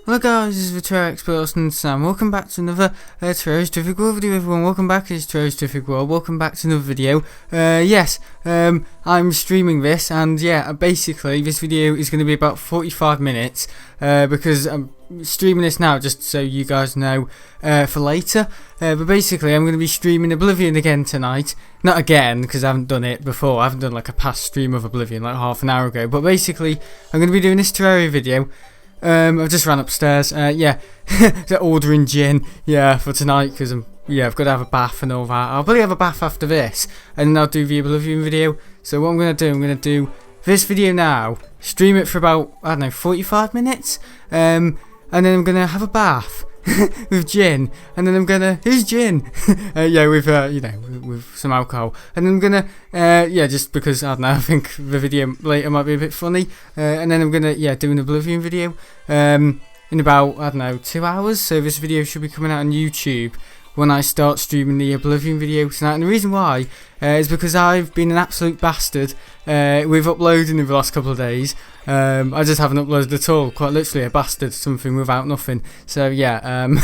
Hello guys, this is the Terraria Expert and Sam. Welcome back to another Terraria's Terrific World video, everyone. Welcome back to Terraria's Terrific World. Welcome back to another video. I'm streaming this, and basically this video is going to be about 45 minutes because I'm streaming this now just so you guys know for later. But basically I'm going to be streaming Oblivion again tonight. Not again, because I haven't done it before. I haven't done like a past stream of Oblivion like half an hour ago. But basically I'm going to be doing this Terraria video. I've just ran upstairs, ordering gin, for tonight, because I've got to have a bath and all that. I'll probably have a bath after this, and then I'll do the Oblivion video. So what I'm going to do this video now, stream it for about, 45 minutes, and then I'm going to have a bath with gin, and then I'm going to, who's gin? With some alcohol, and then I'm going to, just because, I think the video later might be a bit funny, and then I'm going to, do an Oblivion video, in about, 2 hours, so this video should be coming out on YouTube when I start streaming the Oblivion video tonight. And the reason why is because I've been an absolute bastard with uploading in the last couple of days. I just haven't uploaded at all, quite literally a bastard, something without nothing. So I'm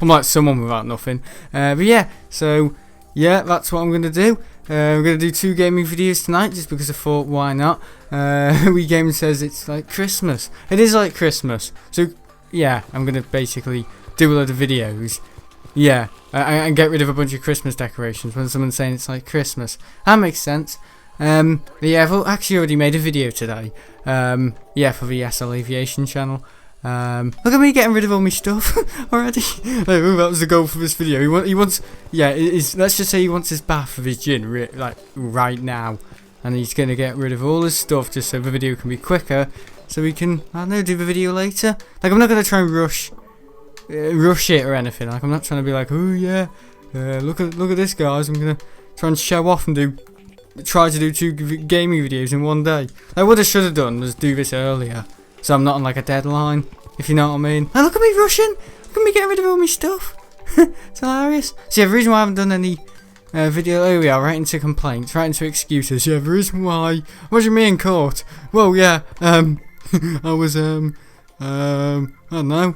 like someone without nothing. That's what I'm going to do. I'm going to do 2 gaming videos tonight just because I thought, why not? Wii Gaming says it's like Christmas. It is like Christmas. So I'm going to basically do a load of videos. And get rid of a bunch of Christmas decorations when someone's saying it's like Christmas. That makes sense. I've actually already made a video today. For the SL Aviation channel. Look at me getting rid of all my stuff already. That was the goal for this video. He wants, let's just say he wants his bath with his gin, right now. And he's going to get rid of all his stuff just so the video can be quicker. So we can, do the video later. I'm not going to try and rush it or anything. I'm not trying to be like, look at this, guys. I'm gonna try and show off and try to do 2 gaming videos in one day. What I should have done was do this earlier, so I'm not on like a deadline, if you know what I mean. And look at me rushing. Look at me getting rid of all my stuff. It's hilarious. So the reason why I haven't done any video, here we are, right into complaints, right into excuses. The reason why, what do you mean court? Well, I was I don't know.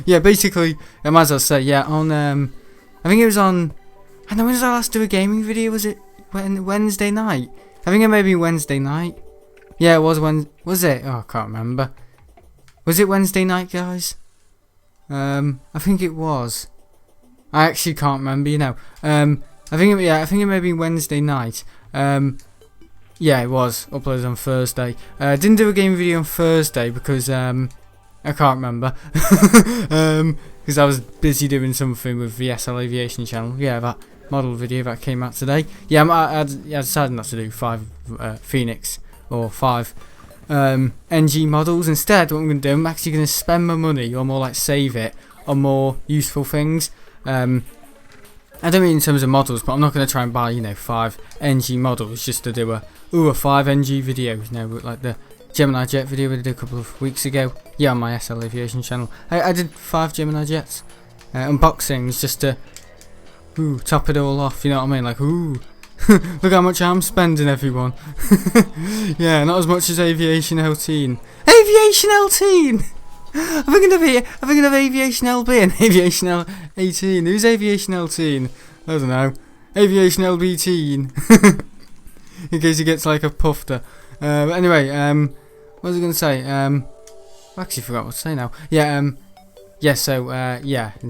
Basically, I might as well say, on, I think it was on, I don't know, when did I last do a gaming video? Was it Wednesday night? I think it may be Wednesday night. Yeah, it was was it? Oh, I can't remember. Was it Wednesday night, guys? I think it was. I actually can't remember, I think it may be Wednesday night. It was uploaded on Thursday. Didn't do a gaming video on Thursday because, I can't remember, because I was busy doing something with the SL Aviation channel. That model video that came out today. I decided not to do 5 Phoenix or 5 NG models. Instead, what I'm going to do, I'm actually going to spend my money, or more like save it, on more useful things. I don't mean in terms of models, but I'm not going to try and buy 5 NG models just to do a 5 NG video. Like the Gemini Jet video we did a couple of weeks ago. On my SL Aviation channel. I did 5 Gemini Jets unboxings just to top it all off, you know what I mean? Look how much I'm spending, everyone. Not as much as Aviation L-Teen. Aviation L-Teen! I'm thinking of Aviation LB and Aviation L-18. Who's Aviation L-Teen? I don't know. Aviation LB-teen. In case he gets like a pufter. But anyway, what was I going to say? I actually forgot what to say now. In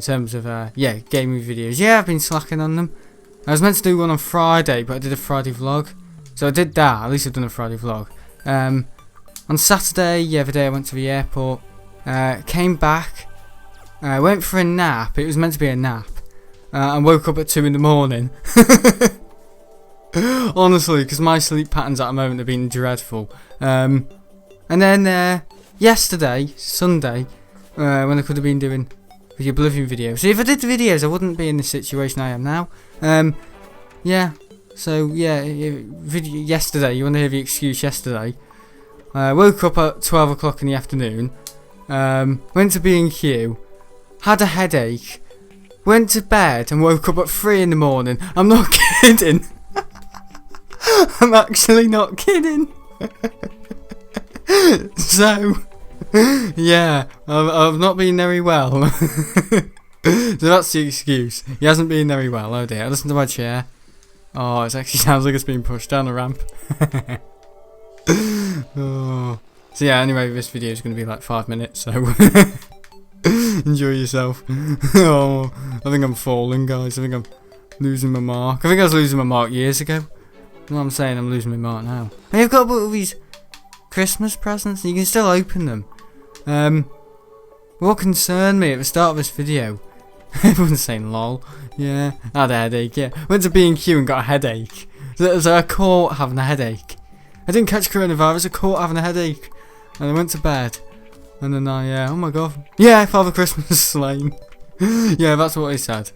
terms of, gaming videos. I've been slacking on them. I was meant to do one on Friday, but I did a Friday vlog. So I did that, at least I've done a Friday vlog. On Saturday, the day I went to the airport, came back, went for a nap. It was meant to be a nap. And woke up at 2 in the morning. Honestly, because my sleep patterns at the moment have been dreadful. And then, yesterday, Sunday, when I could have been doing the Oblivion video. So if I did the videos, I wouldn't be in the situation I am now. Yesterday, you want to hear the excuse yesterday. Woke up at 12 o'clock in the afternoon, went to B&Q, had a headache, went to bed and woke up at 3 in the morning. I'm not kidding. I'm actually not kidding. So, Yeah, I've not been very well. So that's the excuse. He hasn't been very well. Oh dear. Listen to my chair. Oh, it actually sounds like it's being pushed down a ramp. Oh. So yeah, anyway, this video is going to be like 5 minutes, so enjoy yourself. Oh, I think I'm falling, guys. I think I'm losing my mark. I think I was losing my mark years ago. You know what I'm saying? I'm losing my mark now. Hey, I've got all these Christmas presents, and you can still open them. What concerned me at the start of this video, everyone's saying lol. Yeah, I had a headache. Yeah, went to B&Q and got a headache. So I caught having a headache. I didn't catch coronavirus. I caught having a headache, and I went to bed. And then oh my god, yeah, Father Christmas is slain. Yeah, that's what he said.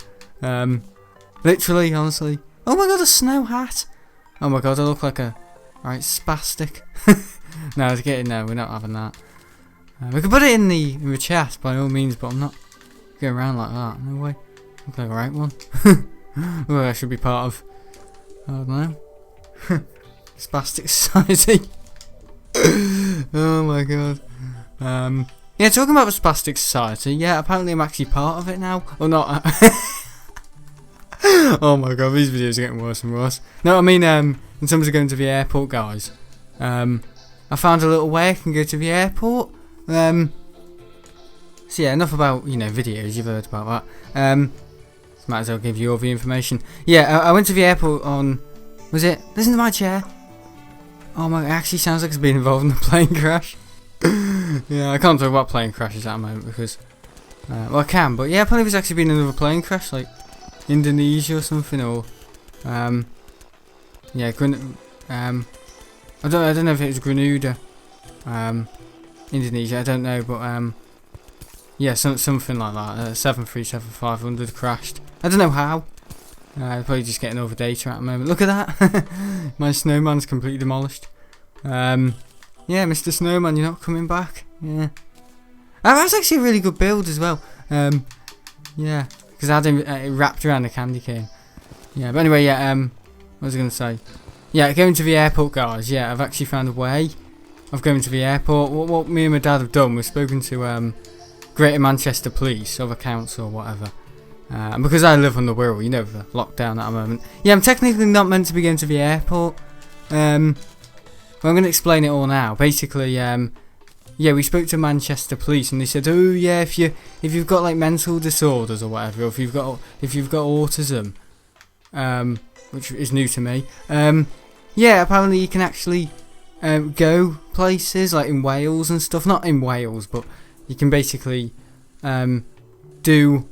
Literally, honestly. Oh my god, a snow hat. Oh my god, I look like a right spastic. No, it's getting no, we're not having that. We could put it in the chest by all means, but I'm not going around like that. No way. Look like a right one. Well, I should be part of. I don't know. Spastic Society. Oh my god. Yeah, talking about the Spastic Society. Yeah, apparently I'm actually part of it now. Or not. Oh my god, these videos are getting worse and worse. No, I mean, in terms of going to the airport, guys. I found a little way I can go to the airport. So yeah, enough about, videos, you've heard about that. Might as well give you all the information. Yeah, I went to the airport on, was it? Listen to my chair. Oh my, it actually sounds like it's been involved in a plane crash. Yeah, I can't talk about plane crashes at the moment because, well I can, but yeah, apparently there's actually been another plane crash, like Indonesia or something, or, yeah, I don't know if it was Grenada, Indonesia, I don't know, but yeah, something like that. 737-500 crashed. I don't know how. Probably just getting all the data at the moment. Look at that. My snowman's completely demolished. Yeah, Mr. Snowman, you're not coming back. Yeah. That's actually a really good build as well. Yeah, because I had it wrapped around the candy cane. Yeah, but anyway, yeah. What was I going to say? Yeah, going to the airport, guys. Yeah, I've actually found a way of going to the airport. What me and my dad have done, we've spoken to Greater Manchester Police, or the council, or whatever. And because I live on the Wirral, the lockdown at the moment. Yeah, I'm technically not meant to be going to the airport. But I'm going to explain it all now. Basically, yeah, we spoke to Manchester Police, and they said, oh yeah, if you've got like mental disorders or whatever, or if you've got autism, which is new to me. Yeah, apparently you can actually go places like in Wales and stuff. Not in Wales, but you can basically do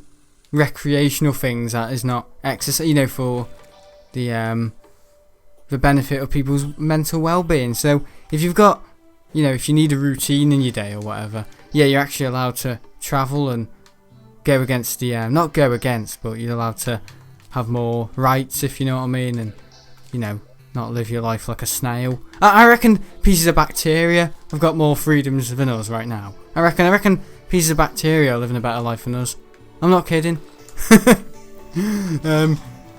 recreational things that is not exercise, for the benefit of people's mental well-being. So if you've got, if you need a routine in your day or whatever, yeah, you're actually allowed to travel and go against the not go against, but you're allowed to have more rights, if you know what I mean, and not live your life like a snail. I reckon pieces of bacteria have got more freedoms than us right now. I reckon pieces of bacteria are living a better life than us. I'm not kidding. But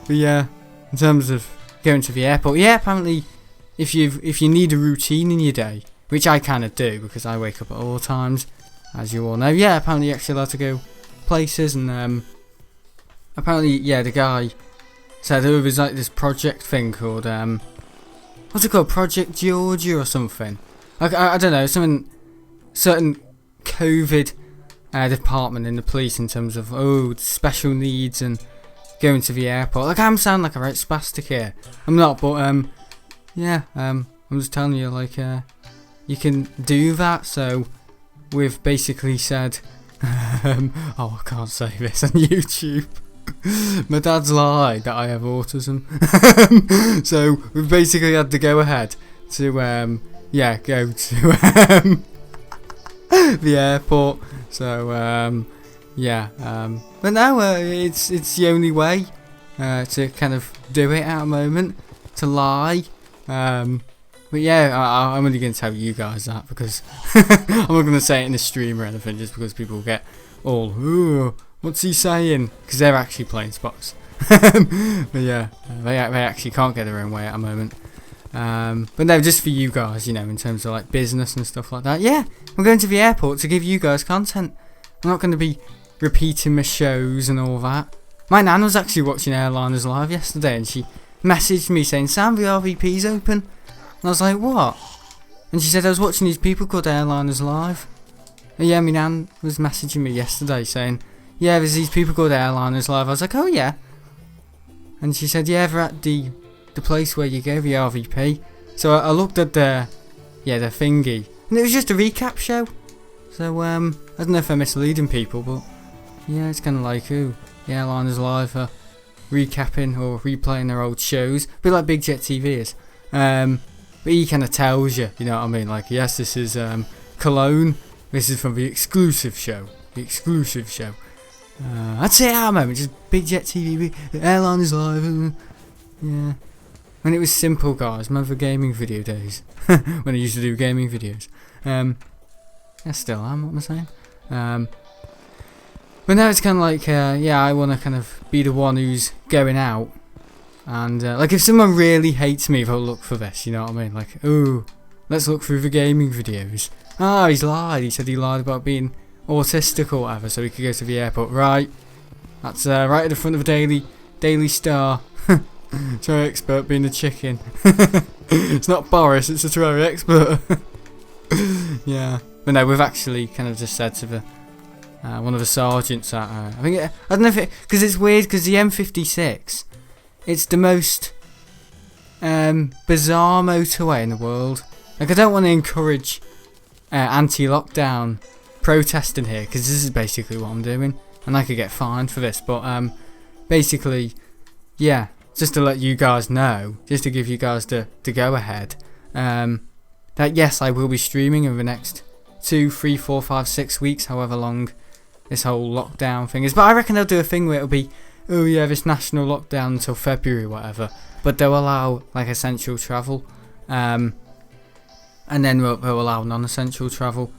yeah, in terms of going to the airport, yeah, apparently if you need a routine in your day, which I kind of do because I wake up at all times, as you all know, yeah, apparently you're actually allowed to go places, and apparently, yeah, the guy said there's like this project thing called what's it called, Project Georgia or something. I don't know, certain COVID department in the police in terms of special needs and going to the airport. Like, I'm sounding like a right spastic here. I'm not, but yeah, I'm just telling you, like, you can do that. So we've basically said, oh, I can't say this on YouTube. My dad's lied that I have autism. So we've basically had to go ahead to yeah, go to the airport. So yeah, but now it's the only way to kind of do it at the moment, to lie. But yeah, I'm only going to tell you guys that because I'm not going to say it in the stream or anything, just because people get all, ooh, what's he saying? Because they're actually playing spots. But yeah, they actually can't get their own way at the moment. But no, just for you guys, in terms of like business and stuff like that. Yeah, I'm going to the airport to give you guys content. I'm not going to be repeating my shows and all that. My nan was actually watching Airliners Live yesterday, and she messaged me saying, "Sam, the RVP's open." And I was like, "What?" And she said, "I was watching these people called Airliners Live." And yeah, my nan was messaging me yesterday saying, "Yeah, there's these people called Airliners Live." I was like, "Oh yeah." And she said, "Yeah, they're at the place where you go, the RVP." So I looked at the thingy, and it was just a recap show. So I don't know if I'm misleading people, but yeah, it's kind of like, ooh, the Airliners Live are recapping or replaying their old shows, a bit like Big Jet TV is. But he kind of tells you, you know what I mean? Like, yes, this is Cologne. This is from the exclusive show. I'd say at the moment, just Big Jet TV, Airliners Live. Yeah. When it was simple, guys. Remember the gaming video days? When I used to do gaming videos. I still am, what am I saying? But now it's kind of like, I want to kind of be the one who's going out. And, like, if someone really hates me, they'll look for this, you know what I mean? Like, ooh, let's look through the gaming videos. Ah, he's lied. He said he lied about being autistic or whatever, so he could go to the airport. Right. That's right at the front of the Daily Star. Terraria expert being a chicken. It's not Boris, it's a Terraria expert. Yeah. But no, we've actually kind of just said to the one of the sergeants at, I don't know if it, because it's weird, because the M56, it's the most bizarre motorway in the world. Like, I don't want to encourage anti-lockdown protesting here, because this is basically what I'm doing, and I could get fined for this, but basically, yeah, just to let you guys know, just to give you guys the go ahead, that yes, I will be streaming over the next 2, 3, 4, 5, 6 weeks, however long this whole lockdown thing is. But I reckon they'll do a thing where it'll be, oh yeah, this national lockdown until February or whatever, but they'll allow like essential travel, and then they'll allow non-essential travel,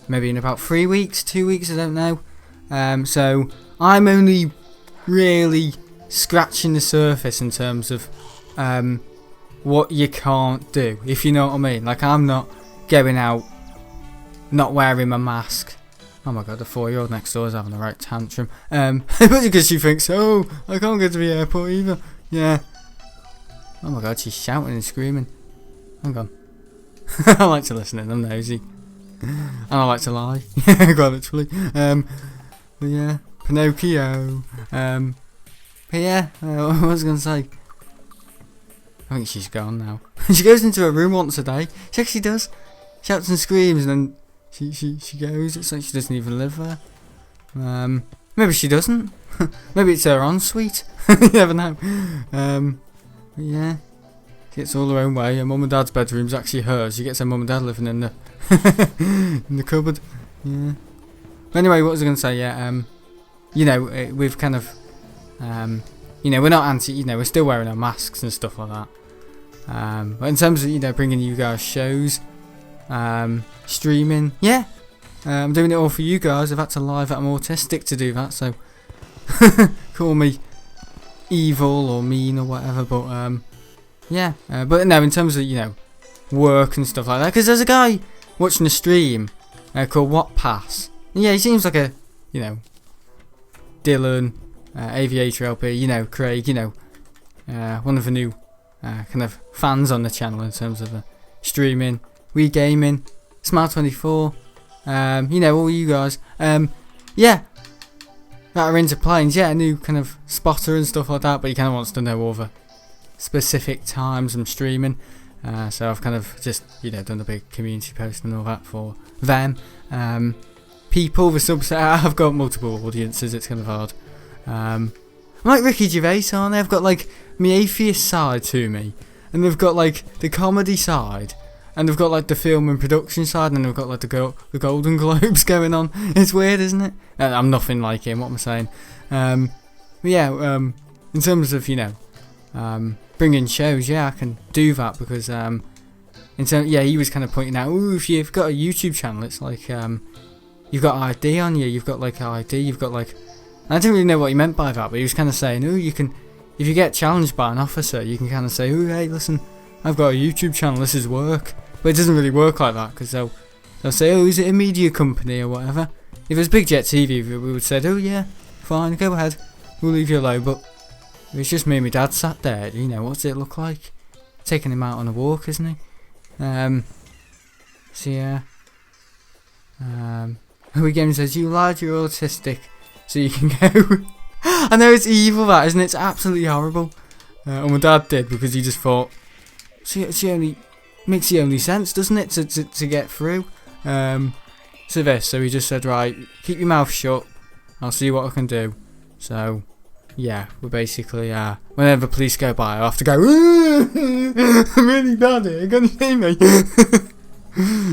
maybe in about 3 weeks, 2 weeks, I don't know. So I'm only really scratching the surface in terms of what you can't do, if you know what I mean. Like, I'm not going out not wearing my mask. Oh my god, the 4-year-old next door is having a right tantrum. Because she thinks, oh, I can't go to the airport either. Yeah. Oh my god, she's shouting and screaming. Hang on. I like to listen in, I'm nosy. And I like to lie. Quite literally. But yeah, Pinocchio. But yeah, what was I going to say? I think she's gone now. She goes into her room once a day. She actually does. Shouts and screams, and then she goes. It's like she doesn't even live there. Maybe she doesn't. Maybe it's her ensuite. You never know. But yeah, she gets all her own way. Her mum and dad's bedroom's actually hers. She gets her mum and dad living in the in the cupboard. Yeah. But anyway, what was I going to say? Yeah. You know, we've kind of, you know, we're not anti. You know, we're still wearing our masks and stuff like that. But in terms of, you know, bringing you guys shows, streaming, yeah, I'm doing it all for you guys. I've had to lie that I'm autistic to do that, so call me evil or mean or whatever. But yeah, but no, in terms of, you know, work and stuff like that, because there's a guy watching a stream called What Pass. Yeah, he seems like a, you know, Dylan, Aviator LP, you know, Craig, you know, one of the new kind of fans on the channel in terms of streaming, Wii gaming, Smile24, you know, all you guys, yeah, that are into planes. Yeah, a new kind of spotter and stuff like that, but he kind of wants to know all the specific times I'm streaming. So I've kind of just, you know, done a big community post and all that for them. People, the subset, I've got multiple audiences, it's kind of hard. I'm like Ricky Gervais, aren't they? I've got like my atheist side to me, and they've got like the comedy side, and they've got like the film and production side, and they've got like the Golden Globes going on. It's weird, isn't it? I'm nothing like him, what am I saying? But yeah, in terms of, you know, bringing shows, yeah, I can do that, because in terms, yeah, he was kind of pointing out, ooh, if you've got a YouTube channel, it's like you've got ID on you, you've got like ID, you've got like, I didn't really know what he meant by that, but he was kind of saying, ooh, you can, if you get challenged by an officer, you can kind of say, ooh, hey, listen, I've got a YouTube channel, this is work. But it doesn't really work like that, because they'll say, oh, is it a media company or whatever? If it was Big Jet TV, we would have said, oh yeah, fine, go ahead, we'll leave you alone. But if it's just me and my dad sat there, you know, what's it look like? Taking him out on a walk, isn't he? So yeah. Who Game says, you lied, you're autistic, so you can go. I know it's evil, that, isn't it? It's absolutely horrible. And my dad did, because he just thought, she only makes the only sense, doesn't it, to get through to this. So he just said, right, keep your mouth shut, I'll see what I can do. So yeah, we're basically whenever police go by, I have to go, I'm really bad here, can you see me?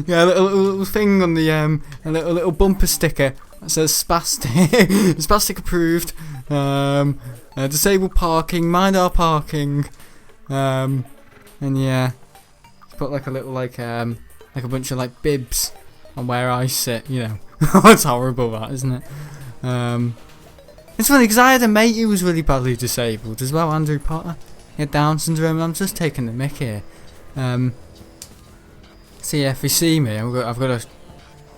Yeah, a little thing on the a little bumper sticker that says spastic, spastic approved, disabled parking, mind our parking, and yeah, put like a little like a bunch of like bibs on where I sit, you know. It's horrible, that, isn't it? It's funny because I had a mate who was really badly disabled as well, Andrew Potter. He had Down syndrome. I'm just taking the mick here. So yeah, if you see me, I've got to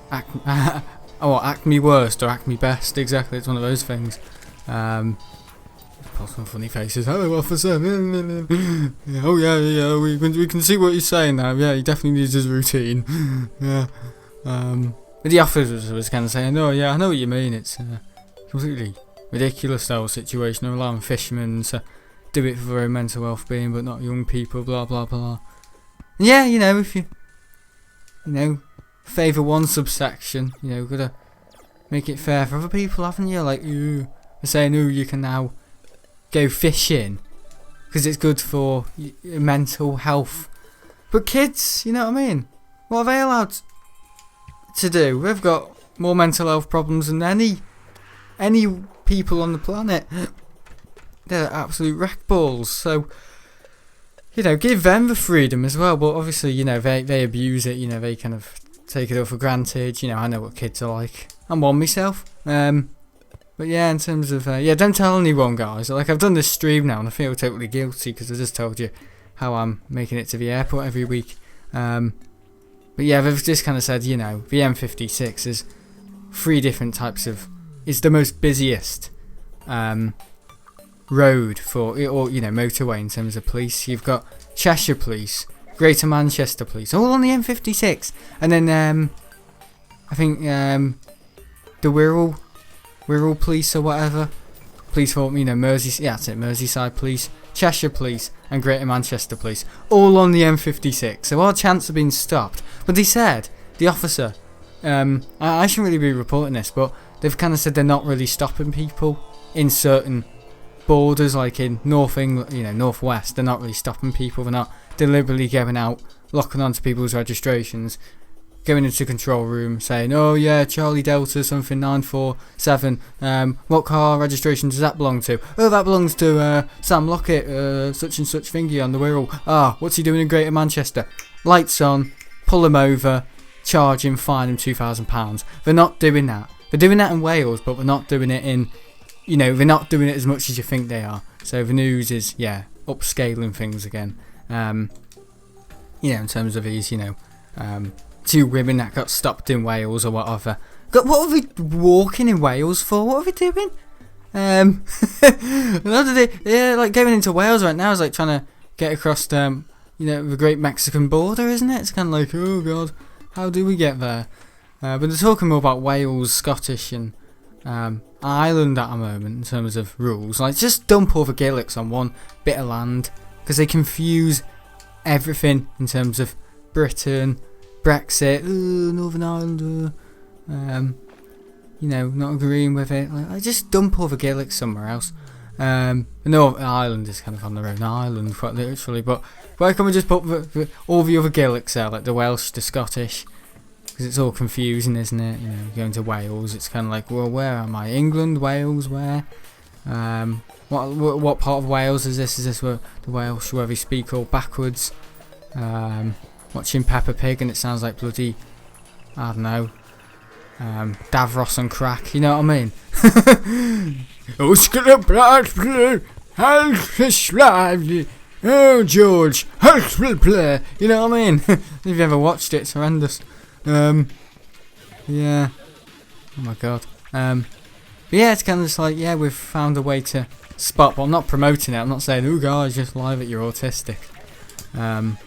act me worst or act me best. Exactly, it's one of those things. Put some funny faces. Hello, officer. Yeah, oh yeah, we can see what you're saying now. Yeah, he definitely needs his routine. Yeah. But the officer was kind of saying, oh yeah, I know what you mean. It's completely ridiculous, the whole situation. They're allowing fishermen to do it for their own mental health being, but not young people. Blah blah blah. Yeah, you know, if you favour one subsection, you know, gotta make it fair for other people, haven't you? Like, they're saying, you can now go fishing because it's good for mental health. But kids, you know what I mean? What are they allowed to do? They've got more mental health problems than any people on the planet. They're absolute wreck balls. So, you know, give them the freedom as well. But obviously, you know, they abuse it. You know, they kind of take it all for granted. You know, I know what kids are like. I'm one myself. But yeah, in terms of don't tell anyone, guys. Like, I've done this stream now, and I feel totally guilty because I just told you how I'm making it to the airport every week. But yeah, they've just kind of said, you know, the M56 is 3 different types of. It's the most busiest road for, or you know, motorway in terms of police. You've got Cheshire Police, Greater Manchester Police, all on the M56, and then I think the Wirral Police or whatever, police for, you know, Merseyside Police, Cheshire Police, and Greater Manchester Police, all on the M56. So our chance of being stopped. But they said, the officer, I shouldn't really be reporting this, but they've kind of said they're not really stopping people in certain borders, like in North England, you know, Northwest. They're not really stopping people. They're not deliberately going out, locking onto people's registrations, going into the control room, saying, oh yeah, Charlie Delta something 947. What car registration does that belong to? Oh, that belongs to Sam Lockett, such and such thingy on the Wirral. What's he doing in Greater Manchester? Lights on, pull him over, charge him, fine him £2,000. They're not doing that. They're doing that in Wales, but they're not doing it in, you know, they're not doing it as much as you think they are. So the news is, yeah, upscaling things again. You know, in terms of these, you know, 2 women that got stopped in Wales or whatever. What are they walking in Wales for? What are they doing? Yeah, like going into Wales right now is like trying to get across, you know, the Great Mexican Border, isn't it? It's kind of like, oh god, how do we get there? But they're talking more about Wales, Scottish, and Ireland at the moment in terms of rules. Like, just dump all the Gaelics on one bit of land because they confuse everything in terms of Britain, Brexit, Northern Ireland, you know, not agreeing with it. Like, I just dump all the Gaelic somewhere else. Northern Ireland is kind of on their own island, quite literally. But why can't we just put all the other Gaelics there, like the Welsh, the Scottish? Because it's all confusing, isn't it? You know, going to Wales, it's kind of like, well, where am I? England, Wales, where? What part of Wales is this? Is this where the Welsh where they speak all backwards? Watching Peppa Pig and it sounds like bloody, I don't know, Davros and crack, you know what I mean? Oh, George, you know what I mean? If you've ever watched it, it's horrendous. Yeah. Oh my god. But yeah, it's kind of just like, yeah, we've found a way to spot, but I'm not promoting it. I'm not saying, oh guys, just live it, you're autistic. To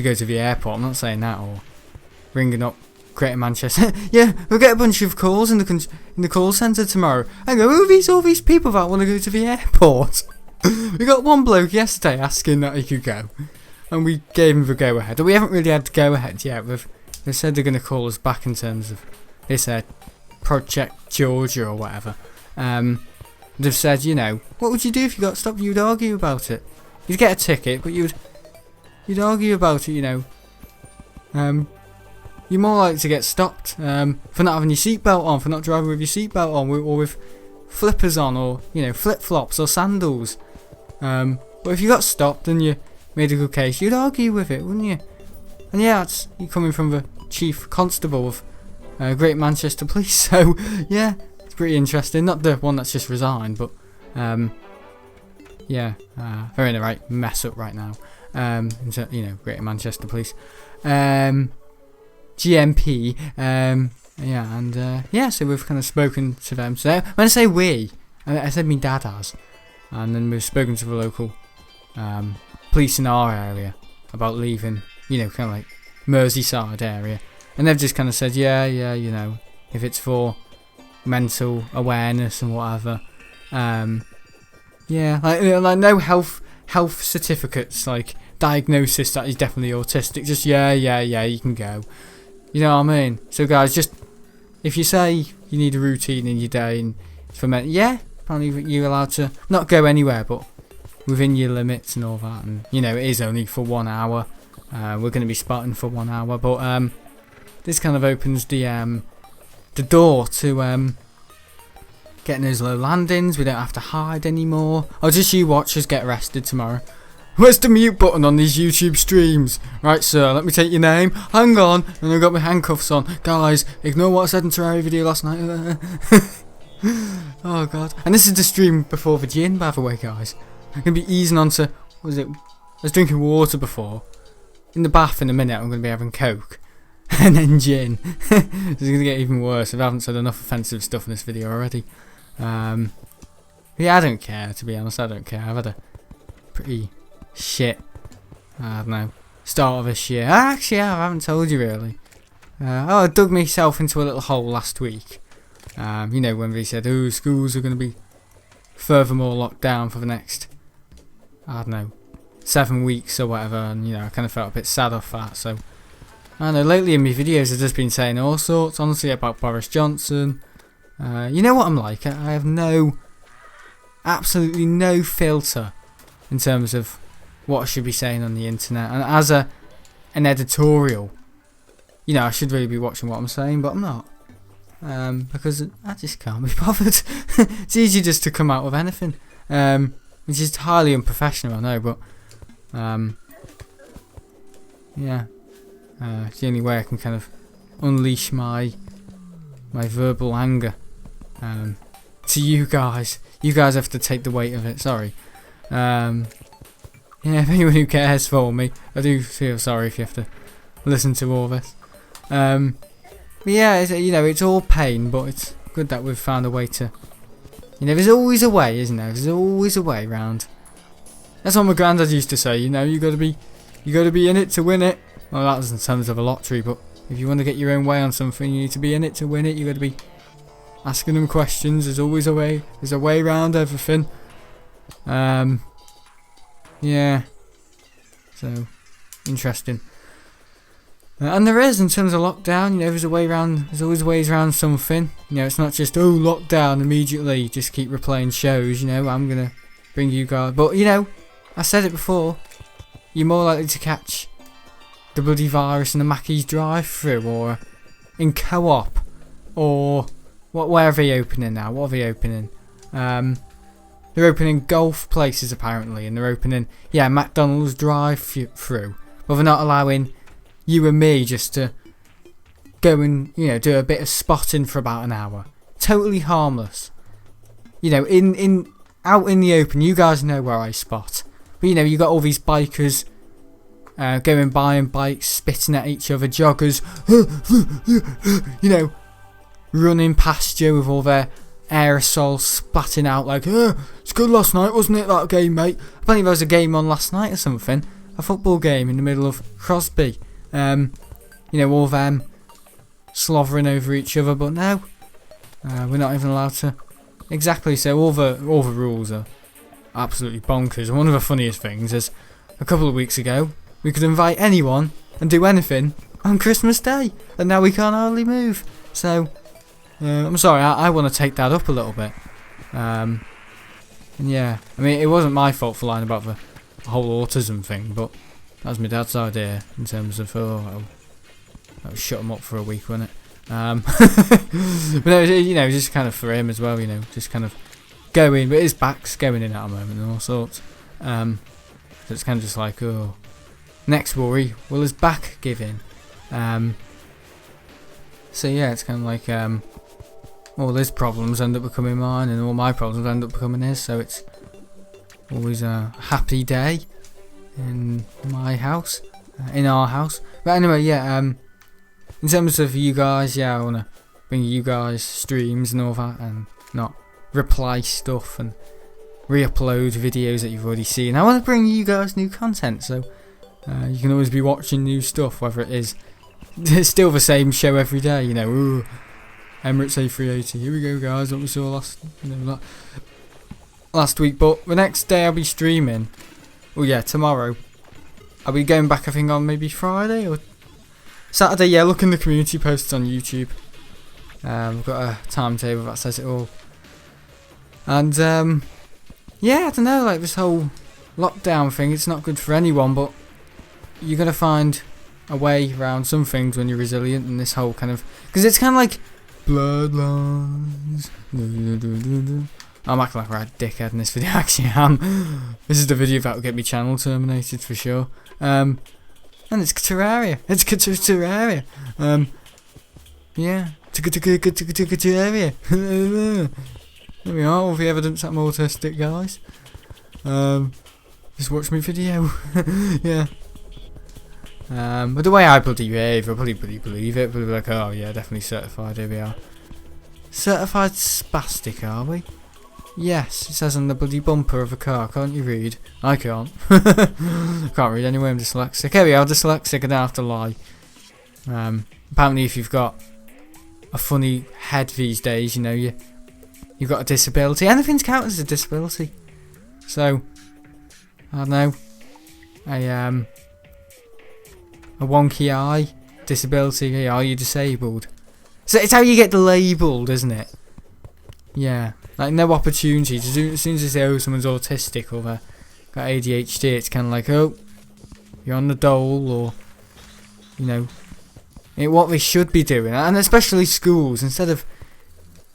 go to the airport, I'm not saying that, or ringing up Greater Manchester. Yeah, we'll get a bunch of calls in the call centre tomorrow. I go, who are all these people that want to go to the airport? We got one bloke yesterday asking that he could go, and we gave him the go ahead. But we haven't really had the go ahead yet. They said they're going to call us back in terms of this Project Georgia or whatever. They've said, you know, what would you do if you got stopped? You'd argue about it. You'd get a ticket, but you'd argue about it, you know. You're more likely to get stopped for not having your seatbelt on, for not driving with your seatbelt on, or with flippers on, or, you know, flip-flops or sandals. But if you got stopped and you made a good case, you'd argue with it, wouldn't you? And yeah, you're coming from the Chief Constable of Great Manchester Police, so yeah, it's pretty interesting. Not the one that's just resigned, but yeah, they're in a right mess up right now. You know, Greater Manchester Police, GMP, yeah, and yeah, so we've kind of spoken to them. So when I say we, I said my dad has, and then we've spoken to the local police in our area about leaving, you know, kind of like Merseyside area, and they've just kind of said, yeah, you know, if it's for mental awareness and whatever, yeah, like no health certificates, like diagnosis that he's definitely autistic. Just yeah, you can go. You know what I mean? So guys, just if you say you need a routine in your day and for yeah, apparently you're allowed to not go anywhere, but within your limits and all that. And you know, it is only for 1 hour. We're going to be spotting for 1 hour, but this kind of opens the door to getting those low landings. We don't have to hide anymore. Oh, just you watchers get arrested tomorrow. Where's the mute button on these YouTube streams? Right, sir, let me take your name. Hang on, and I've got my handcuffs on. Guys, ignore what I said in Terraria video last night. Oh, God. And this is the stream before the gin, by the way, guys. I'm going to be easing onto, what was it? I was drinking water before. In the bath in a minute, I'm going to be having Coke. And then gin. This is going to get even worse if I haven't said enough offensive stuff in this video already. Yeah, I don't care, to be honest. I don't care. I've had a pretty shit, I don't know, start of this year. Actually, I haven't told you really. I dug myself into a little hole last week. You know, when they said, oh, schools are going to be furthermore locked down for the next, I don't know, 7 weeks or whatever, and you know, I kind of felt a bit sad off that. So I don't know, lately in my videos I've just been saying all sorts, honestly, about Boris Johnson. You know what I'm like, I have absolutely no filter in terms of what I should be saying on the internet, and as an editorial, you know, I should really be watching what I'm saying, but I'm not, because I just can't be bothered. It's easy just to come out with anything, which is highly unprofessional, I know, but yeah, it's the only way I can kind of unleash my verbal anger to you guys. You guys have to take the weight of it, sorry. Yeah, if anyone who cares for me, I do feel sorry if you have to listen to all this. But yeah, you know, it's all pain, but it's good that we've found a way to, you know, there's always a way, isn't there? There's always a way round. That's what my granddad used to say, you know, you gotta be in it to win it. Well, that was in terms of a lottery, but if you want to get your own way on something, you need to be in it to win it. You gotta be asking them questions. There's always a way. There's a way round everything. Yeah, so interesting, and there is in terms of lockdown. You know, there's a way around. There's always ways around something. You know, it's not just lockdown immediately. Just keep replaying shows. You know, I'm gonna bring you guys, but you know, I said it before. You're more likely to catch the bloody virus in the Mackey's drive-through, or in Co-op, or where are they opening now? What are they opening? They're opening golf places apparently, and they're opening, yeah, McDonald's drive-through. But they're not allowing you and me just to go and, you know, do a bit of spotting for about an hour. Totally harmless. You know, out in the open, you guys know where I spot. But you know, you got all these bikers going by on bikes, spitting at each other, joggers, you know, running past you with all their aerosol splatting out like, it's good last night, wasn't it, that game, mate? Apparently there was a game on last night or something, a football game in the middle of Crosby. You know, all them slobbering over each other, but no, we're not even allowed to. Exactly, so all the rules are absolutely bonkers. And one of the funniest things is, a couple of weeks ago, we could invite anyone and do anything on Christmas Day, and now we can't hardly move. So, I'm sorry, I want to take that up a little bit. And yeah, I mean, it wasn't my fault for lying about the whole autism thing, but that was my dad's idea in terms of, I'll shut him up for a week, wasn't it? But no, you know, just kind of for him as well, you know, just kind of going, but his back's going in at the moment and all sorts. So it's kind of just like, next worry, will his back give in? So yeah, it's kind of like, all his problems end up becoming mine, and all my problems end up becoming his. So it's always a happy day in my house, in our house. But anyway, yeah. In terms of you guys, yeah, I want to bring you guys streams and all that, and not reply stuff and re-upload videos that you've already seen. I want to bring you guys new content, so you can always be watching new stuff, whether it is still the same show every day, you know. Ooh, Emirates A380, here we go, guys, what we saw last week. But the next day I'll be streaming. Oh yeah, tomorrow. I'll be going back, I think, on maybe Friday or Saturday. Yeah, look in the community posts on YouTube. We've got a timetable that says it all. And yeah, I don't know, like this whole lockdown thing, it's not good for anyone, but you're going to find a way around some things when you're resilient, and this whole kind of, because it's kind of like bloodlines. I'm acting like a right dickhead in this video. Actually, I am. This is the video that will get me channel terminated for sure. And it's Terraria. It's Terraria. Yeah. Terraria. There we are. All the evidence that I'm autistic, guys. Just watch my video. Yeah. But the way I bloody behave, I bloody believe it. But be like, oh yeah, definitely certified. Here we are. Certified spastic, are we? Yes, it says on the bloody bumper of a car. Can't you read? I can't. Can't read anyway. I'm dyslexic. Here we are, dyslexic. I don't have to lie. Apparently, if you've got a funny head these days, you know, you've got a disability. Anything's counted as a disability. So, I don't know. A wonky eye disability. Hey, are you disabled? So it's how you get labelled, isn't it? Yeah, like no opportunities. As soon as they say, oh, someone's autistic or they've got ADHD, it's kind of like, oh, you're on the dole, or, you know, what they should be doing. And especially schools, instead of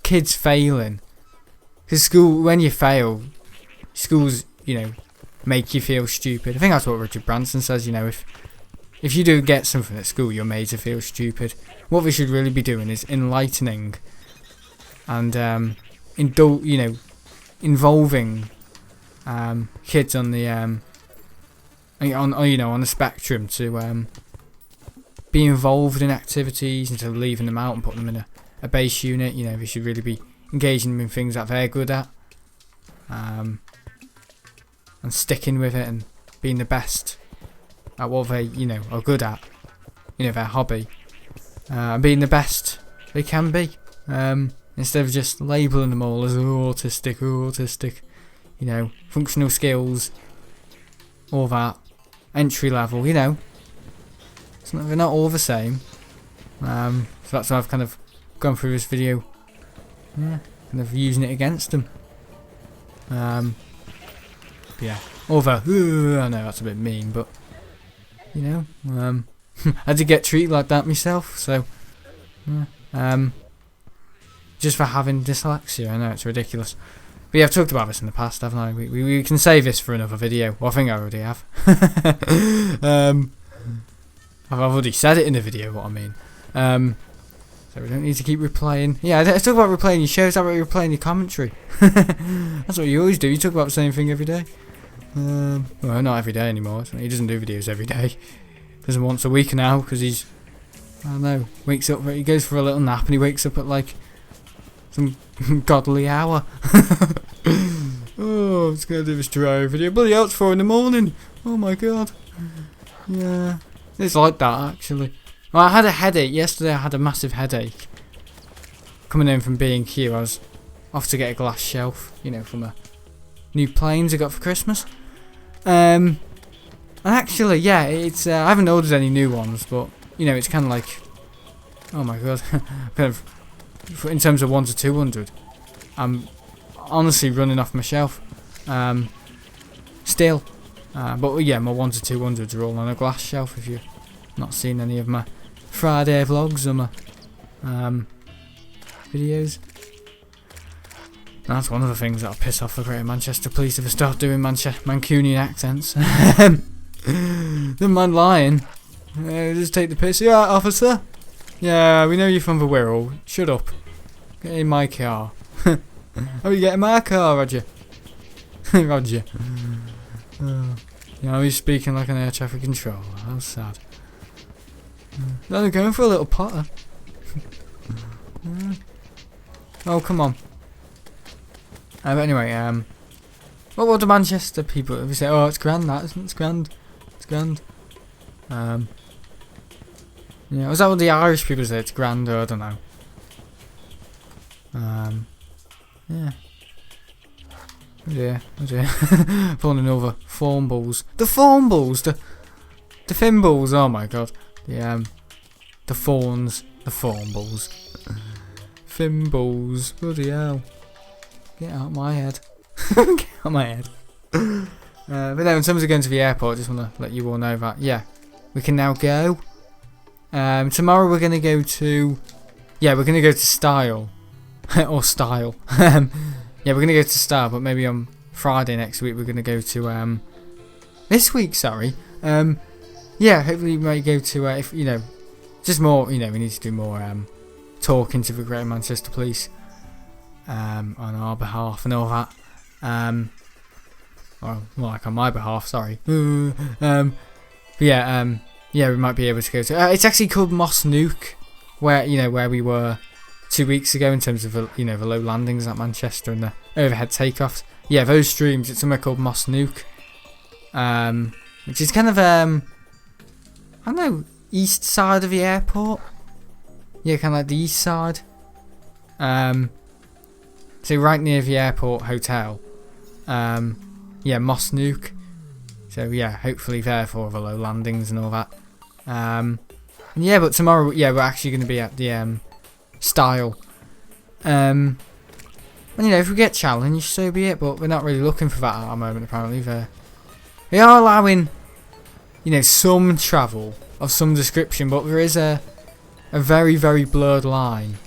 kids failing. Because school, when you fail, schools, you know, make you feel stupid. I think that's what Richard Branson says, you know, if you do get something at school, you're made to feel stupid. What they should really be doing is enlightening and involving kids on the on the spectrum to be involved in activities, instead of leaving them out and putting them in a base unit. You know, they should really be engaging them in things that they're good at, and sticking with it and being the best at what they, you know, are good at, you know, their hobby, and being the best they can be, instead of just labelling them all as autistic, you know, functional skills, all that, entry level, you know, they're not all the same. So that's why I've kind of gone through this video, yeah, kind of using it against them. Yeah, although, I know that's a bit mean, but, you know, I did get treated like that myself, so, yeah, just for having dyslexia. I know it's ridiculous, but yeah, I've talked about this in the past, haven't I? We can save this for another video. Well, I think I already have. I've already said it in the video, what I mean. So we don't need to keep replaying. Yeah, I talk about replaying your shows. How about replaying your commentary? That's what you always do. You talk about the same thing every day. Well, not every day anymore. He doesn't do videos every day. Does them once a week now because he's, I don't know, wakes up. He goes for a little nap and he wakes up at like some godly hour. Oh, I'm just gonna do this Terraria video. Bloody hell, it's 4 in the morning. Oh my god. Yeah, it's like that actually. Well, I had a headache yesterday. I had a massive headache coming in from B&Q. I was off to get a glass shelf, you know, from a new planes I got for Christmas. And actually, yeah, it's I haven't ordered any new ones, but you know, it's kind of like, oh my god, kind of in terms of 1 to 200, I'm honestly running off my shelf. Still, but yeah, my 1 to 200s are all on a glass shelf. If you've not seen any of my Friday vlogs or my videos. That's one of the things that'll piss off the Greater Manchester Police if I start doing Mancunian accents. Don't mind lying. Just take the piss. Yeah, officer. Yeah, we know you're from the Wirral. Shut up. Get in my car. How are you getting my car, Roger? Roger. You know, he's speaking like an air traffic controller. How sad. No, they're going for a little potter. Oh, come on. But anyway, what would the Manchester people if we say, oh, it's grand, that isn't it? It's grand. It's grand. Yeah, was that what the Irish people say? It's grand, or I don't know. Yeah. Oh dear, oh dear. Falling over Thornballs. The Thornballs! The Thimbles, oh my god. The Thorns, the Thornballs. Thimbles, bloody hell. Get out of my head. Get out of my head. But no, in terms of going to the airport, I just want to let you all know that, yeah, we can now go. Tomorrow we're going to go to, yeah, we're going to go to Style. Or Style. Yeah, we're going to go to Style, but maybe on Friday next week we're going to go to, this week, sorry. Yeah, hopefully we might go to, if, you know, just more, you know, we need to do more, talking to the Greater Manchester Police, on our behalf and all that. Well, more like on my behalf, sorry. But yeah, yeah, we might be able to go to, it's actually called Moss Nuke, where, you know, where we were 2 weeks ago in terms of, you know, the low landings at Manchester and the overhead takeoffs. Yeah, those streams, it's somewhere called Moss Nuke, which is kind of, I don't know, east side of the airport. Yeah, kind of like the east side. So right near the airport hotel. Yeah, Moss Nuke. So yeah, hopefully there for the low landings and all that. Yeah, but tomorrow, yeah, we're actually going to be at the Style. And you know, if we get challenged, so be it. But we're not really looking for that at the moment. Apparently, they are allowing, you know, some travel of some description, but there is a very, very blurred line.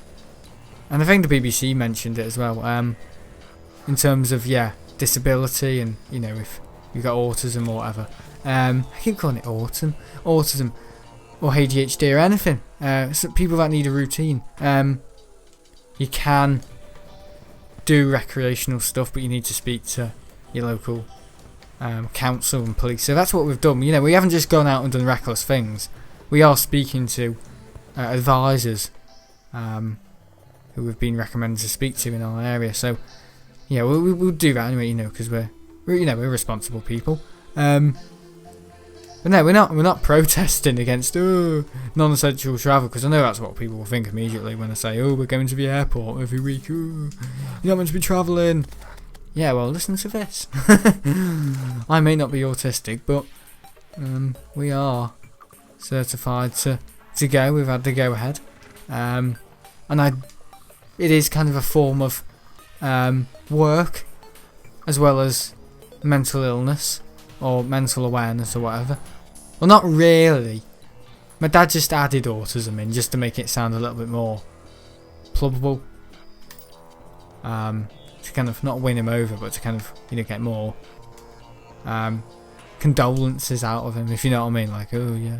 And I think the BBC mentioned it as well. In terms of, yeah, disability and, you know, if you've got autism or whatever. I keep calling it autism or ADHD or anything. So people that need a routine. You can do recreational stuff, but you need to speak to your local council and police. So that's what we've done. You know, we haven't just gone out and done reckless things. We are speaking to advisors who we've been recommended to speak to in our area. So yeah, we'll do that anyway. You know, because we're responsible people. But no, we're not protesting against non-essential travel, because I know that's what people will think immediately when I say, oh, we're going to the airport every week. You're not meant to be travelling. Yeah, well, listen to this. I may not be autistic, but we are certified to go. We've had the go ahead, and it is kind of a form of work as well as mental illness or mental awareness or whatever. Well, not really. My dad just added autism in just to make it sound a little bit more pluggable. To kind of not win him over, but to kind of, you know, get more condolences out of him, if you know what I mean. Like, oh yeah.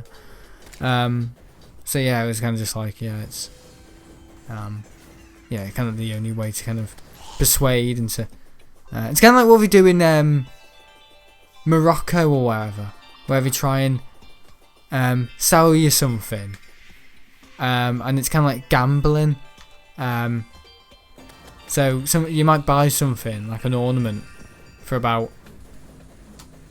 So yeah, it was kind of just like, yeah, it's yeah, kind of the only way to kind of persuade and to it's kind of like what we do in Morocco or wherever, where they try and sell you something, and it's kind of like gambling. So you might buy something like an ornament for about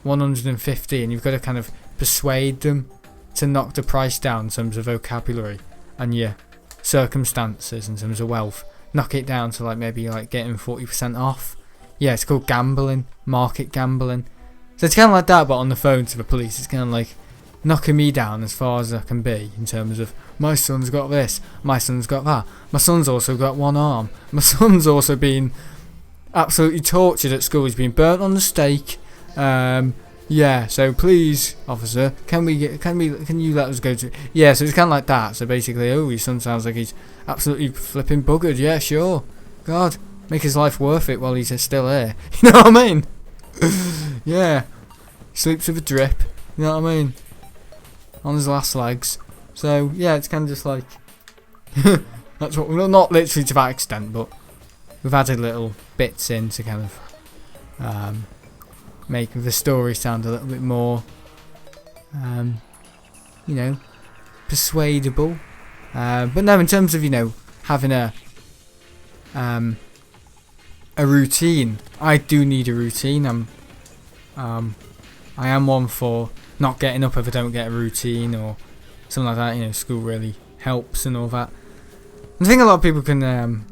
150, and you've got to kind of persuade them to knock the price down in terms of vocabulary and your circumstances in terms of wealth. Knock it down to like maybe like getting 40% off. Yeah, it's called gambling, market gambling. So it's kind of like that, but on the phone to the police. It's kind of like knocking me down as far as I can be in terms of my son's got this, my son's got that, my son's also got one arm, my son's also been absolutely tortured at school, he's been burnt on the stake. Yeah, so please, officer, can you let us go to... Yeah, so it's kind of like that. So basically, oh, your son sounds like he's absolutely flipping buggered. Yeah, sure. God, make his life worth it while he's still here. You know what I mean? Yeah. Sleeps with a drip. You know what I mean? On his last legs. So, yeah, it's kind of just like... that's what... Well, not literally to that extent, but we've added little bits in to kind of... make the story sound a little bit more, you know, persuadable. But no, in terms of, you know, having a routine, I do need a routine. I am one for not getting up if I don't get a routine or something like that. You know, school really helps and all that. I think a lot of people can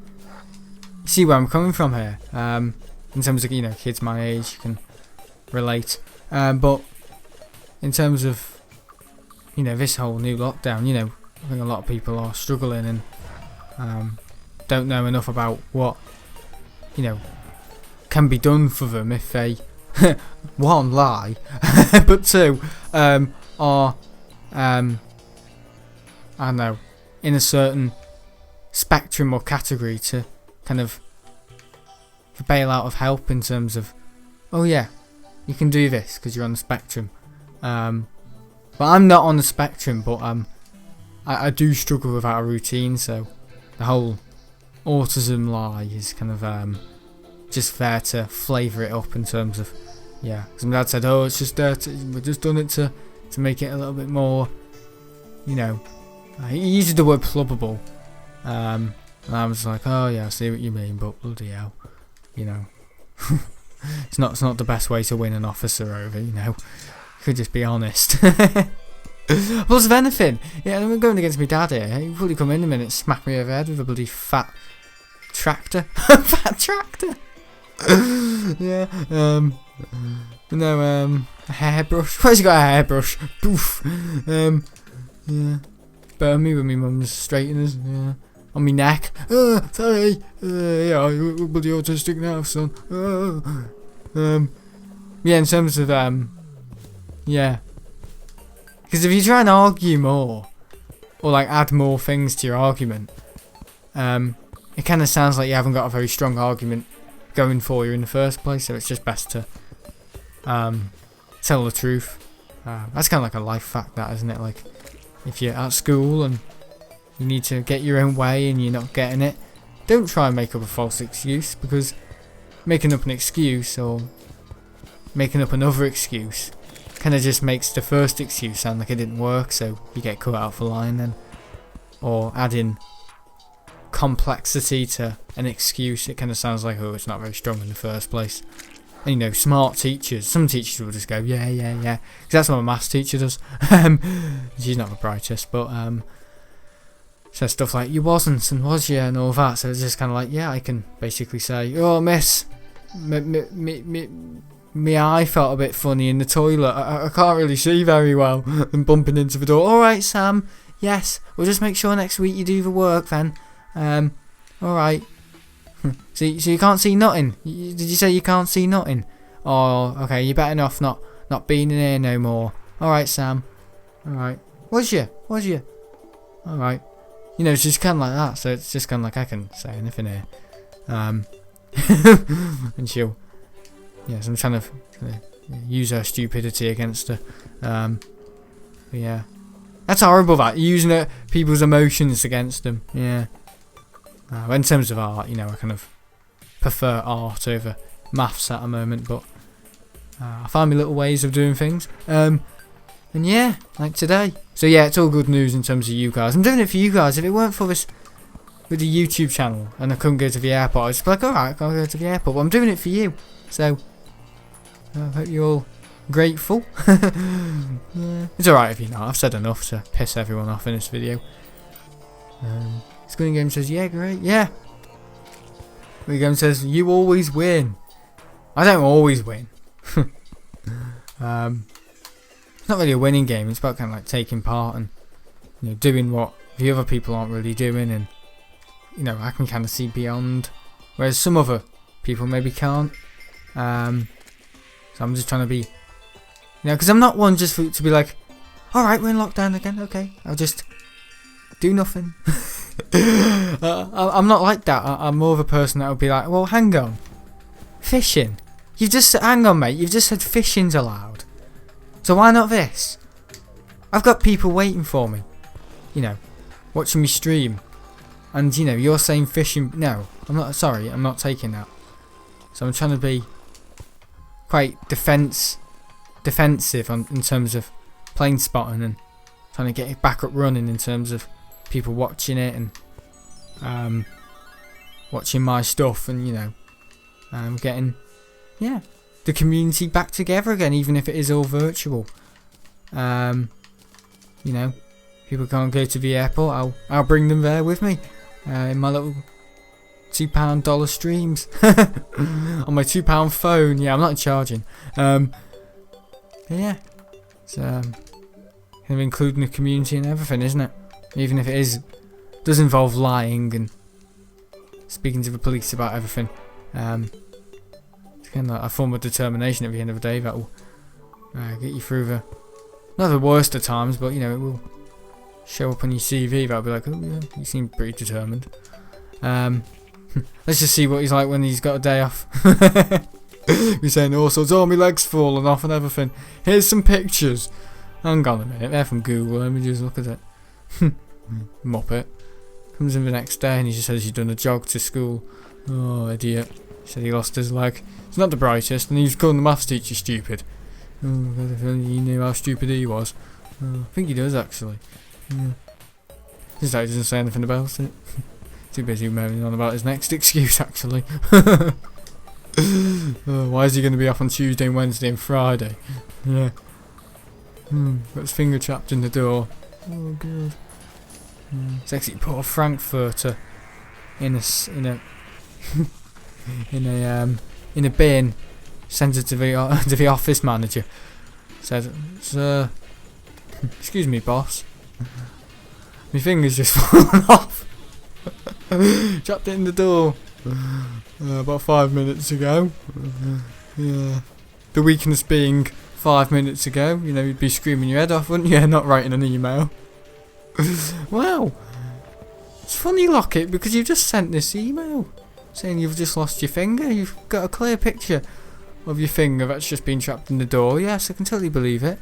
see where I'm coming from here. In terms of, you know, kids my age, you can relate, but in terms of, you know, this whole new lockdown, you know, I think a lot of people are struggling and don't know enough about what, you know, can be done for them if they one, lie, but two, are I don't know, in a certain spectrum or category to kind of bail out of help in terms of, oh yeah, you can do this because you're on the spectrum. But I'm not on the spectrum, but I do struggle without a routine, so the whole autism lie is kind of just there to flavour it up in terms of, yeah, because my dad said, oh, it's just we've just done it to make it a little bit more, you know, he used the word plubbable, and I was like, oh yeah, I see what you mean, but bloody hell, you know. It's not the best way to win an officer over, you know. Could just be honest. Plus, if anything, yeah, I'm going against my dad here. He'll probably come in a minute and smack me over the head with a bloody fat tractor. Fat tractor! Yeah, no, a hairbrush. Where's he got a hairbrush? Poof. Yeah. Burn me with my mum's straighteners, yeah. On my neck. Sorry. Yeah, you're bloody autistic now, son. Yeah, in terms of, yeah. Because if you try and argue more, or like add more things to your argument, it kind of sounds like you haven't got a very strong argument going for you in the first place, so it's just best to tell the truth. That's kind of like a life fact, that, isn't it? Like, if you're at school and you need to get your own way and you're not getting it, don't try and make up a false excuse, because making up an excuse or making up another excuse kind of just makes the first excuse sound like it didn't work, so you get cut out for lying then. Or adding complexity to an excuse, it kind of sounds like, oh, it's not very strong in the first place. And, you know, smart teachers, some teachers will just go, yeah, because that's what my maths teacher does. She's not the brightest, but so stuff like, you wasn't and was you and all that, so it's just kind of like, yeah, I can basically say, oh miss, me eye felt a bit funny in the toilet, I can't really see very well, and bumping into the door. Alright Sam, yes, we'll just make sure next week you do the work then. Alright. So you can't see nothing? Did you say you can't see nothing? Oh, okay, you're better off not being in here no more. Alright Sam. Alright. Was you? Alright. You know, it's just kind of like that, so it's just kind of like, I can say anything here. And she'll, yeah, so I'm trying to use her stupidity against her. But yeah. That's horrible, that, using people's emotions against them, yeah. In terms of art, you know, I kind of prefer art over maths at the moment, but I find me little ways of doing things. And yeah, like today. So yeah, it's all good news in terms of you guys. I'm doing it for you guys. If it weren't for this with the YouTube channel and I couldn't go to the airport, I'd just be like, alright, I'll go to the airport. But I'm doing it for you. So I hope you're all grateful. Yeah. It's alright if you're not. I've said enough to piss everyone off in this video. Screen Game says, yeah, great, yeah. Screen Game says, you always win. I don't always win. It's not really a winning game. It's about kind of like taking part and doing what the other people aren't really doing, and I can kind of see beyond, whereas some other people maybe can't. So I'm just trying to be, because I'm not one just to be like, all right, we're in lockdown again. Okay, I'll just do nothing. I'm not like that. I'm more of a person that would be like, well, hang on, fishing. Hang on, mate. You've just said fishing's allowed. So why not this? I've got people waiting for me, watching me stream, and you're saying fishing. No, I'm not. Sorry, I'm not taking that. So I'm trying to be quite defensive in terms of plane spotting and trying to get it back up running in terms of people watching it and watching my stuff, and getting the community back together again, even if it is all virtual. People can't go to the airport, I'll bring them there with me in my little $2 streams on my £2 phone. Yeah, I'm not charging. Yeah, it's kind of including the community and everything, isn't it? Even if it does involve lying and speaking to the police about everything. It's kind of like a form of determination at the end of the day that will get you through not the worst of times, but it will show up on your CV. That'll be like, oh yeah, you seem pretty determined. Let's just see what he's like when he's got a day off. He's saying all sorts, my leg's falling off and everything. Here's some pictures. Hang on a minute, they're from Google, let me just look at it. Muppet. Comes in the next day and he just says he's done a jog to school. Oh, idiot. He said he lost his leg. It's not the brightest, and he's calling the maths teacher stupid. Oh, God, if only he knew how stupid he was. I think he does, actually. Yeah. Just like he doesn't say anything about it. Too busy moaning on about his next excuse, actually. Why is he going to be off on Tuesday, Wednesday and Friday? Yeah. Got his finger trapped in the door. Oh, God. It's actually put a Frankfurter in a bin, sends it to the office manager. Says, "Sir, excuse me, boss. My finger's just fallen off. Trapped it in the door about 5 minutes ago. Yeah. The weakness being 5 minutes ago. You'd be screaming your head off, wouldn't you? Not writing an email. Wow. It's funny, Lockett, because you've just sent this email saying you've just lost your finger. You've got a clear picture of your finger that's just been trapped in the door. Yes, I can totally believe it.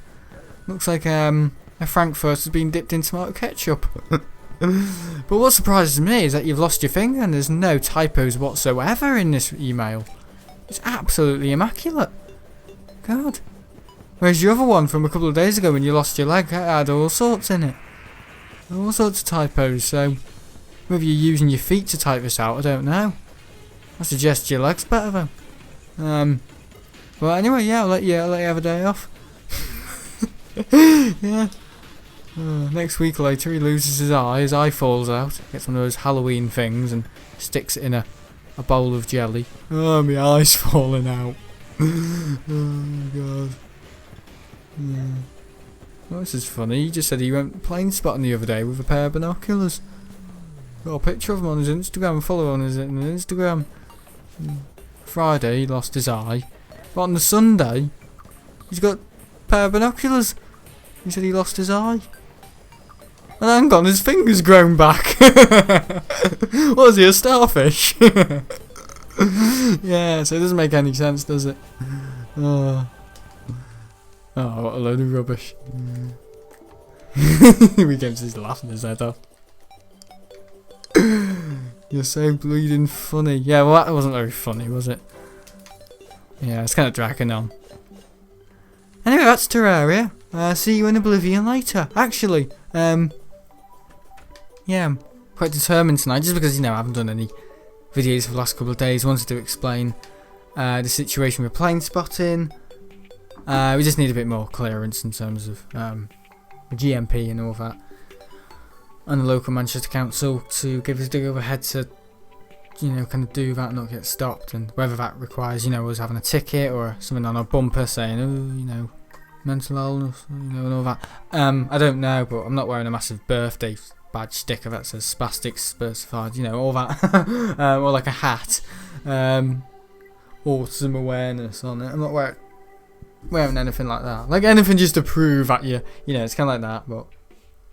Looks like a Frankfurter's been dipped in tomato ketchup. But what surprises me is that you've lost your finger and there's no typos whatsoever in this email. It's absolutely immaculate. God. Whereas your other one from a couple of days ago when you lost your leg had all sorts in it. All sorts of typos, so whether you're using your feet to type this out, I don't know. I suggest your leg's better though. Well anyway, yeah, I'll let you have a day off. Yeah. Next week later he loses his eye falls out, gets one of those Halloween things and sticks it in a bowl of jelly. Oh, my eye's falling out. Oh God. Yeah. Well, this is funny. He just said he went plane spotting the other day with a pair of binoculars. Got a picture of him on his Instagram, follow on his Instagram. Friday he lost his eye. But on the Sunday, he's got a pair of binoculars. He said he lost his eye. And hang on, his finger's grown back. What is he, a starfish? Yeah, so it doesn't make any sense, does it? Oh, what a load of rubbish. We came to just laughing his head off. You're so bleeding funny. Yeah, well that wasn't very funny, was it? Yeah, it's kind of dragging on. Anyway, that's Terraria. See you in Oblivion later. Actually, yeah, I'm quite determined tonight, just because, I haven't done any videos for the last couple of days. I wanted to explain the situation with plane spotting. We just need a bit more clearance in terms of GMP and all that, and the local Manchester Council to give us the go-ahead to, kind of do that and not get stopped, and whether that requires, us having a ticket or something on our bumper saying, oh, mental illness, and all that. I don't know, but I'm not wearing a massive birthday badge sticker that says spastic specified, all that, or like a hat, autism awareness on it. I'm not wearing anything like that, like anything just to prove that it's kind of like that. But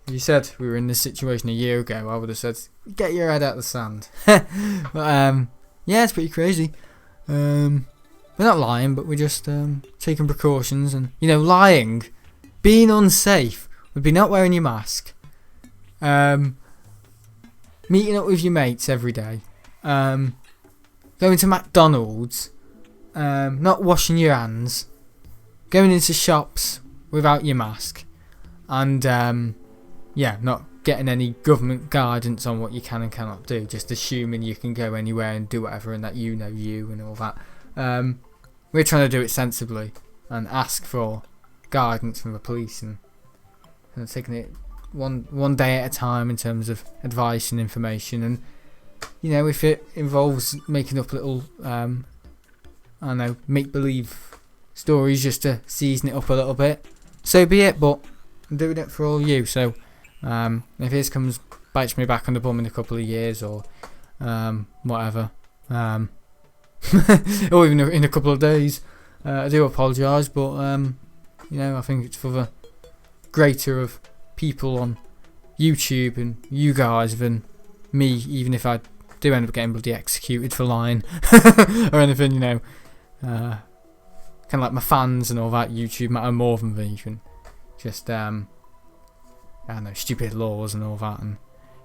if you said we were in this situation a year ago, I would have said, get your head out of the sand. But yeah, it's pretty crazy. We're not lying, but we're just taking precautions. And lying, being unsafe would be not wearing your mask, meeting up with your mates every day, going to McDonald's, not washing your hands, going into shops without your mask, and not getting any government guidance on what you can and cannot do, just assuming you can go anywhere and do whatever and that you and all that. We're trying to do it sensibly and ask for guidance from the police, and taking it one day at a time in terms of advice and information. And if it involves making up little make believe stories just to season it up a little bit, so be it. But I'm doing it for all you. So if this comes bites me back on the bum in a couple of years or whatever, or even in a couple of days, I do apologise, but I think it's for the greater of people on YouTube and you guys than me, even if I do end up getting bloody executed for lying or anything, kind of like my fans and all that. YouTube matter more than me, and just I don't know, stupid laws and all that, and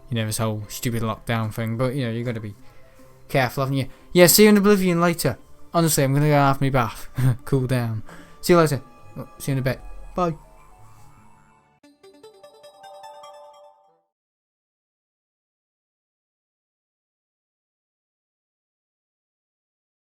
this whole stupid lockdown thing. But you got to be careful, haven't you? Yeah, see you in Oblivion later. Honestly, I'm gonna go have my bath, cool down. See you later. See you in a bit. Bye.